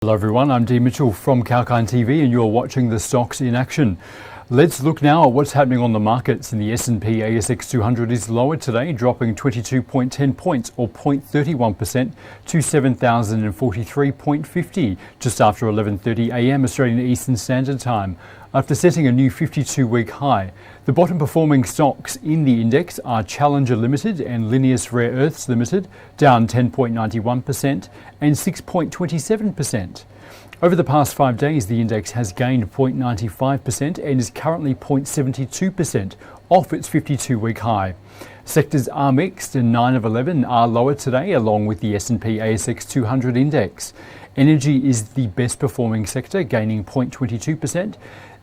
Hello everyone, I'm Dean Mitchell from Kalkine TV and you're watching the stocks in action. Let's look now at what's happening on the markets. The S&P ASX 200 is lower today, dropping 22.10 points or 0.31% to 7,043.50 just after 11:30 a.m. Australian Eastern Standard Time, after setting a new 52-week high. The bottom performing stocks in the index are Challenger Limited and Linneus Rare Earths Limited, down 10.91% and 6.27%. Over the past 5 days, the index has gained 0.95% and is currently 0.72% off its 52-week high. Sectors are mixed and 9 of 11 are lower today, along with the S&P ASX 200 index. Energy is the best performing sector, gaining 0.22%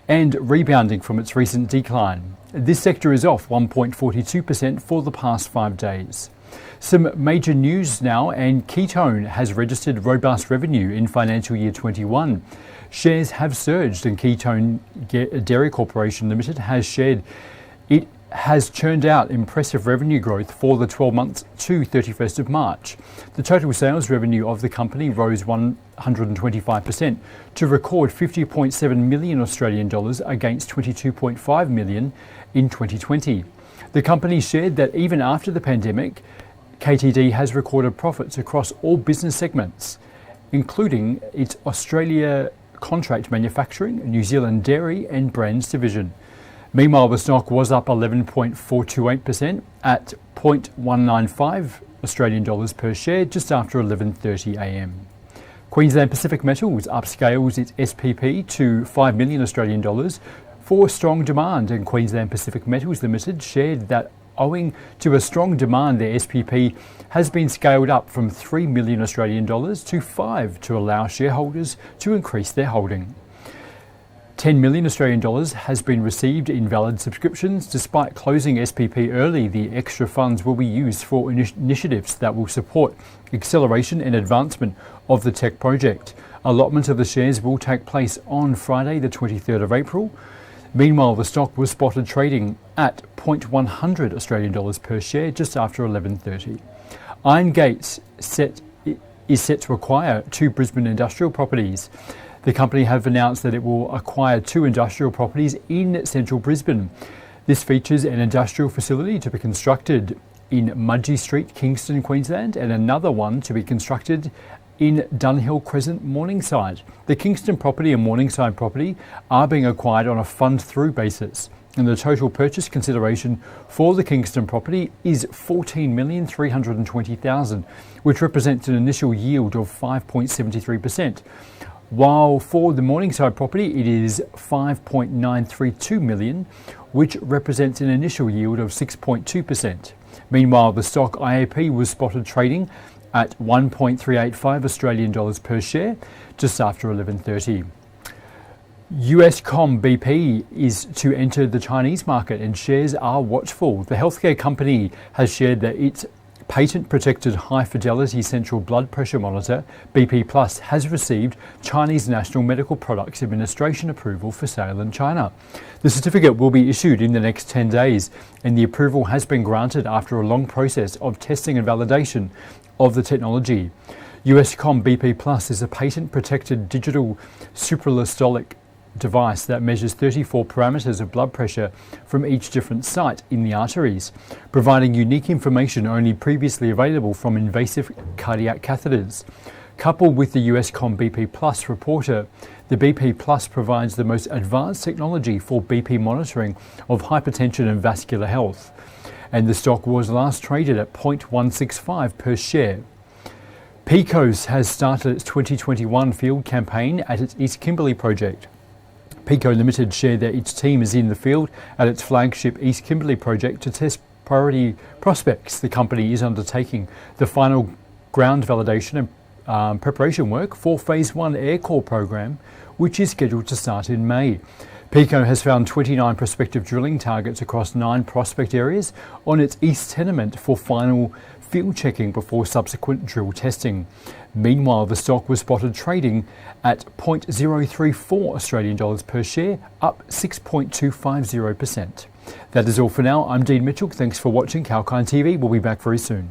and rebounding from its recent decline. This sector is off 1.42% for the past 5 days. Some major news now, and Ketone has registered robust revenue in financial year 21. Shares have surged and Ketone Dairy Corporation Limited has shared it has churned out impressive revenue growth for the 12 months to 31st of March. The total sales revenue of the company rose 125% to record 50.7 million Australian dollars against 22.5 million in 2020. The company shared that even after the pandemic, KTD has recorded profits across all business segments, including its Australia contract manufacturing, New Zealand dairy and brands division. Meanwhile, the stock was up 11.428% at 0.195 Australian dollars per share just after 11:30 a.m. Queensland Pacific Metals upscales its SPP to 5 million Australian dollars for strong demand, and Queensland Pacific Metals Limited shared that owing to a strong demand, their SPP has been scaled up from 3 million Australian dollars to 5 to allow shareholders to increase their holding. 10 million Australian dollars has been received in valid subscriptions. Despite closing SPP early, the extra funds will be used for initiatives that will support acceleration and advancement of the tech project. Allotment of the shares will take place on Friday, the 23rd of April. Meanwhile, the stock was spotted trading at 0.100 Australian dollars per share just after 11:30. Iron Gates is set to acquire 2 Brisbane industrial properties. The company have announced that it will acquire 2 industrial properties in central Brisbane. This features an industrial facility to be constructed in Mudgee Street, Kingston, Queensland, and another one to be constructed in Dunhill Crescent, Morningside. The Kingston property and Morningside property are being acquired on a fund-through basis, and the total purchase consideration for the Kingston property is $14,320,000, which represents an initial yield of 5.73%, while for the Morningside property it is $5.932 million, which represents an initial yield of 6.2%. Meanwhile, the stock IAP was spotted trading at 1.385 Australian dollars per share just after 11:30. US.com BP is to enter the Chinese market and shares are watchful. The healthcare company has shared that its patent-protected high-fidelity central blood pressure monitor, BP Plus, has received Chinese National Medical Products Administration approval for sale in China. The certificate will be issued in the next 10 days, and the approval has been granted after a long process of testing and validation of the technology. US.com BP Plus is a patent-protected digital supralystolic device that measures 34 parameters of blood pressure from each different site in the arteries, providing unique information only previously available from invasive cardiac catheters. Coupled with the US.com BP Plus reporter, the BP Plus provides the most advanced technology for BP monitoring of hypertension and vascular health, and the stock was last traded at 0.165 per share. Pecos has started its 2021 field campaign at its East Kimberley project. Pico Limited shared that its team is in the field at its flagship East Kimberley project to test priority prospects. The company is undertaking the final ground validation and preparation work for Phase 1 Air Core program, which is scheduled to start in May. Pico has found 29 prospective drilling targets across 9 prospect areas on its east tenement for final field checking before subsequent drill testing. Meanwhile, the stock was spotted trading at 0.034 Australian dollars per share, up 6.250%. That is all for now. I'm Dean Mitchell. Thanks for watching Kalkine TV. We'll be back very soon.